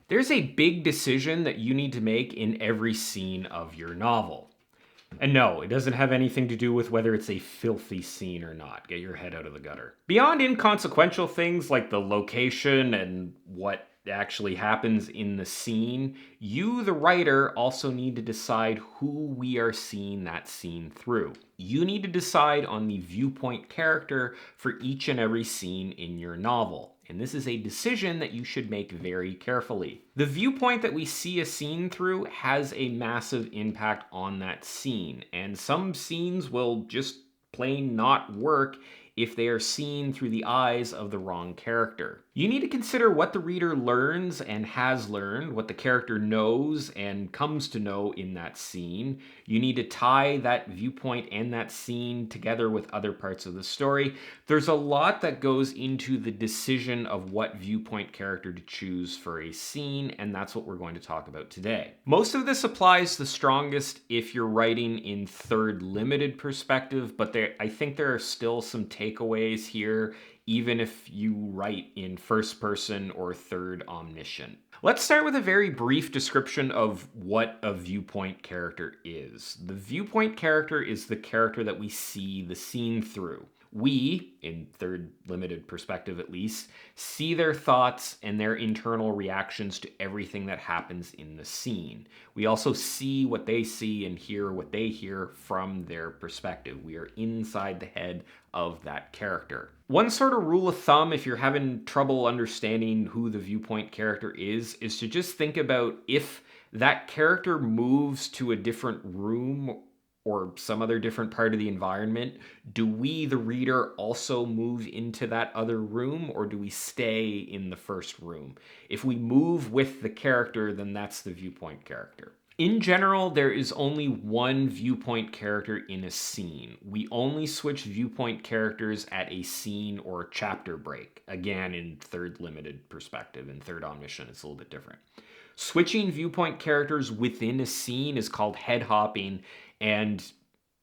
There's a big decision that you need to make in every scene of your novel. And no, it doesn't have anything to do with whether it's a filthy scene or not. Get your head out of the gutter. Beyond inconsequential things like the location and what actually happens in the scene, you, the writer, also need to decide who we are seeing that scene through. You need to decide on the viewpoint character for each and every scene in your novel. And this is a decision that you should make very carefully. The viewpoint that we see a scene through has a massive impact on that scene, and some scenes will just plain not work if they are seen through the eyes of the wrong character. You need to consider what the reader learns and has learned, what the character knows and comes to know in that scene. You need to tie that viewpoint and that scene together with other parts of the story. There's a lot that goes into the decision of what viewpoint character to choose for a scene, and that's what we're going to talk about today. Most of this applies the strongest if you're writing in third limited perspective, but I think there are still some takeaways here even if you write in first person or third omniscient. Let's start with a very brief description of what a viewpoint character is. The viewpoint character is the character that we see the scene through. We, in third limited perspective at least, see their thoughts and their internal reactions to everything that happens in the scene. We also see what they see and hear what they hear from their perspective. We are inside the head of that character. One sort of rule of thumb, if you're having trouble understanding who the viewpoint character is to just think about if that character moves to a different room or some other different part of the environment, do we, the reader, also move into that other room, or do we stay in the first room? If we move with the character, then that's the viewpoint character. In general, there is only one viewpoint character in a scene. We only switch viewpoint characters at a scene or chapter break. Again, in third limited perspective. In third omniscient, it's a little bit different. Switching viewpoint characters within a scene is called head hopping and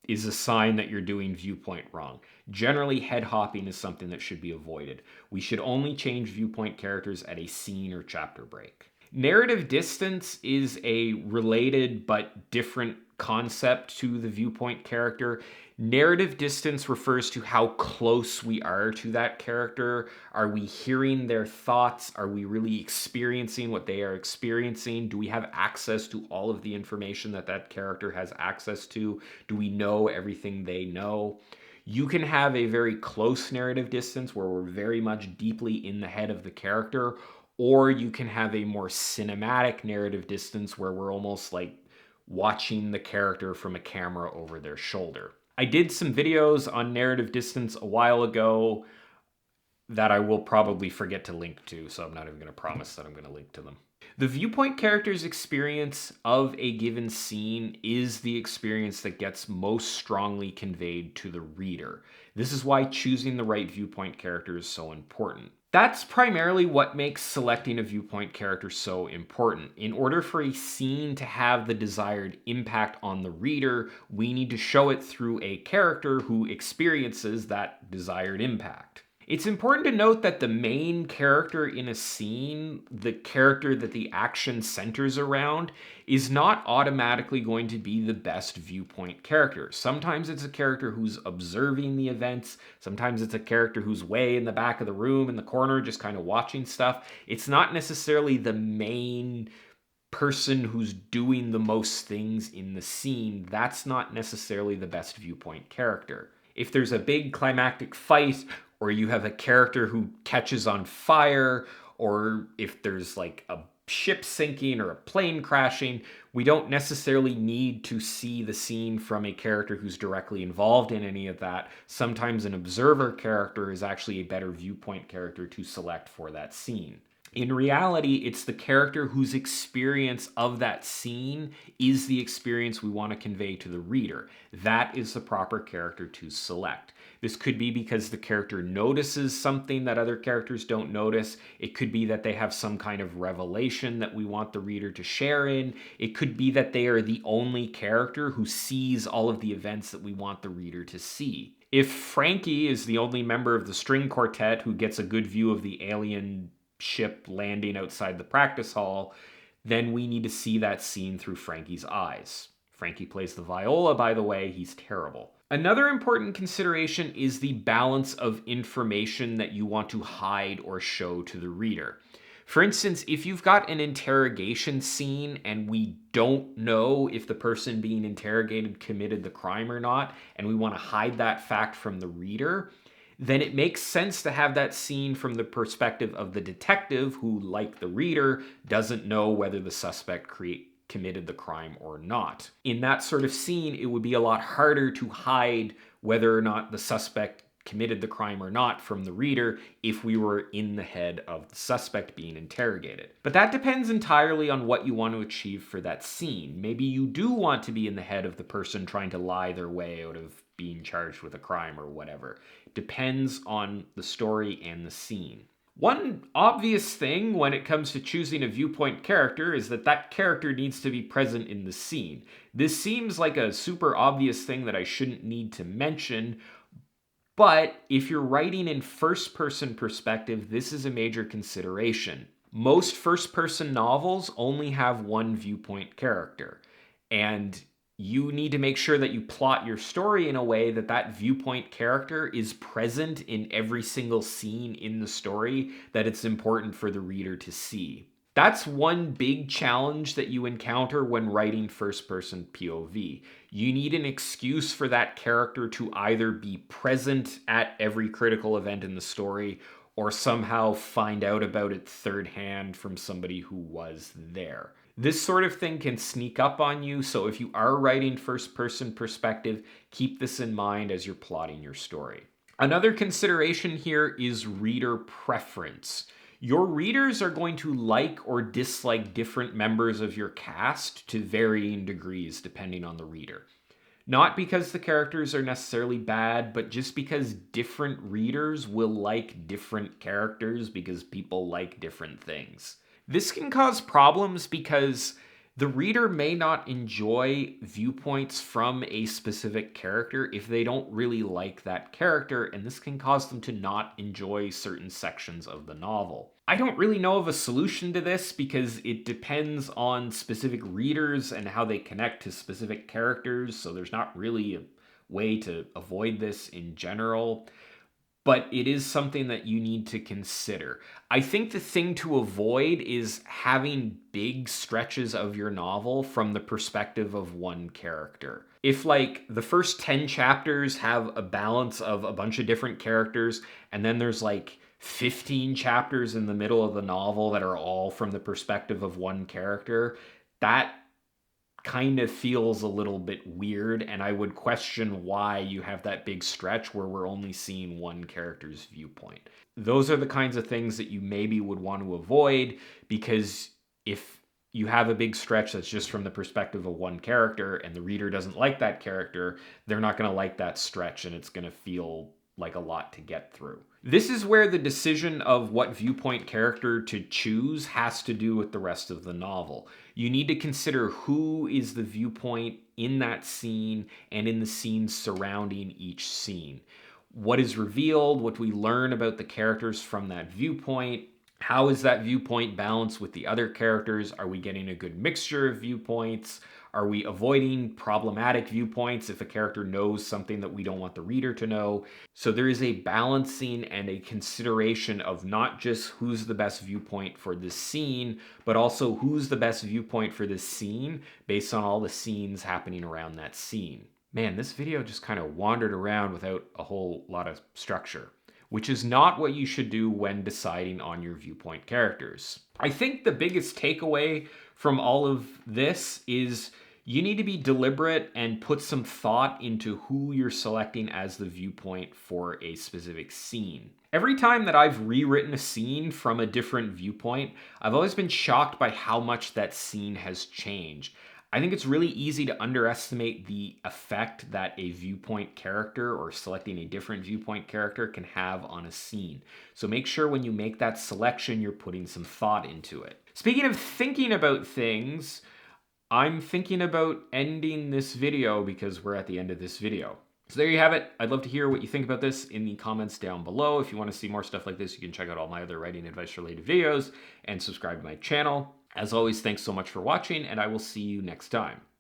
is a sign that you're doing viewpoint wrong. Generally, head hopping is something that should be avoided. We should only change viewpoint characters at a scene or chapter break. Narrative distance is a related but different concept to the viewpoint character. Narrative distance refers to how close we are to that character. Are we hearing their thoughts? Are we really experiencing what they are experiencing? Do we have access to all of the information that that character has access to? Do we know everything they know? You can have a very close narrative distance where we're very much deeply in the head of the character, or you can have a more cinematic narrative distance where we're almost like watching the character from a camera over their shoulder. I did some videos on narrative distance a while ago that I will probably forget to link to, so I'm not even going to promise that I'm going to link to them. The viewpoint character's experience of a given scene is the experience that gets most strongly conveyed to the reader. This is why choosing the right viewpoint character is so important. That's primarily what makes selecting a viewpoint character so important. In order for a scene to have the desired impact on the reader, we need to show it through a character who experiences that desired impact. It's important to note that the main character in a scene, the character that the action centers around, is not automatically going to be the best viewpoint character. Sometimes it's a character who's observing the events. Sometimes it's a character who's way in the back of the room, in the corner, just kind of watching stuff. It's not necessarily the main person who's doing the most things in the scene. That's not necessarily the best viewpoint character. If there's a big climactic fight, or you have a character who catches on fire, or if there's like a ship sinking or a plane crashing, we don't necessarily need to see the scene from a character who's directly involved in any of that. Sometimes an observer character is actually a better viewpoint character to select for that scene. In reality, it's the character whose experience of that scene is the experience we want to convey to the reader. That is the proper character to select. This could be because the character notices something that other characters don't notice. It could be that they have some kind of revelation that we want the reader to share in. It could be that they are the only character who sees all of the events that we want the reader to see. If Frankie is the only member of the string quartet who gets a good view of the alien ship landing outside the practice hall, then we need to see that scene through Frankie's eyes. Frankie plays the viola, by the way. He's terrible. Another important consideration is the balance of information that you want to hide or show to the reader. For instance, if you've got an interrogation scene and we don't know if the person being interrogated committed the crime or not, and we want to hide that fact from the reader, then it makes sense to have that scene from the perspective of the detective who, like the reader, doesn't know whether the suspect committed the crime or not. In that sort of scene, it would be a lot harder to hide whether or not the suspect committed the crime or not from the reader if we were in the head of the suspect being interrogated. But that depends entirely on what you want to achieve for that scene. Maybe you do want to be in the head of the person trying to lie their way out of being charged with a crime or whatever. It depends on the story and the scene. One obvious thing when it comes to choosing a viewpoint character is that that character needs to be present in the scene. This seems like a super obvious thing that I shouldn't need to mention, but if you're writing in first-person perspective, this is a major consideration. Most first-person novels only have one viewpoint character, and you need to make sure that you plot your story in a way that that viewpoint character is present in every single scene in the story that it's important for the reader to see. That's one big challenge that you encounter when writing first-person POV. You need an excuse for that character to either be present at every critical event in the story or somehow find out about it third hand from somebody who was there. This sort of thing can sneak up on you, so if you are writing first-person perspective, keep this in mind as you're plotting your story. Another consideration here is reader preference. Your readers are going to like or dislike different members of your cast to varying degrees depending on the reader. Not because the characters are necessarily bad, but just because different readers will like different characters because people like different things. This can cause problems because the reader may not enjoy viewpoints from a specific character if they don't really like that character, and this can cause them to not enjoy certain sections of the novel. I don't really know of a solution to this because it depends on specific readers and how they connect to specific characters, so there's not really a way to avoid this in general. But it is something that you need to consider. I think the thing to avoid is having big stretches of your novel from the perspective of one character. If like the first 10 chapters have a balance of a bunch of different characters, and then there's like 15 chapters in the middle of the novel that are all from the perspective of one character, that kind of feels a little bit weird, and I would question why you have that big stretch where we're only seeing one character's viewpoint. Those are the kinds of things that you maybe would want to avoid, because if you have a big stretch that's just from the perspective of one character and the reader doesn't like that character, they're not going to like that stretch and it's going to feel like a lot to get through. This is where the decision of what viewpoint character to choose has to do with the rest of the novel. You need to consider who is the viewpoint in that scene and in the scenes surrounding each scene. What is revealed? What do we learn about the characters from that viewpoint? How is that viewpoint balanced with the other characters? Are we getting a good mixture of viewpoints? Are we avoiding problematic viewpoints if a character knows something that we don't want the reader to know? So there is a balancing and a consideration of not just who's the best viewpoint for this scene, but also who's the best viewpoint for this scene based on all the scenes happening around that scene. Man, this video just kind of wandered around without a whole lot of structure, which is not what you should do when deciding on your viewpoint characters. I think the biggest takeaway from all of this is you need to be deliberate and put some thought into who you're selecting as the viewpoint for a specific scene. Every time that I've rewritten a scene from a different viewpoint, I've always been shocked by how much that scene has changed. I think it's really easy to underestimate the effect that a viewpoint character or selecting a different viewpoint character can have on a scene. So make sure when you make that selection, you're putting some thought into it. Speaking of thinking about things, I'm thinking about ending this video because we're at the end of this video. So there you have it. I'd love to hear what you think about this in the comments down below. If you want to see more stuff like this, you can check out all my other writing advice related videos and subscribe to my channel. As always, thanks so much for watching, and I will see you next time.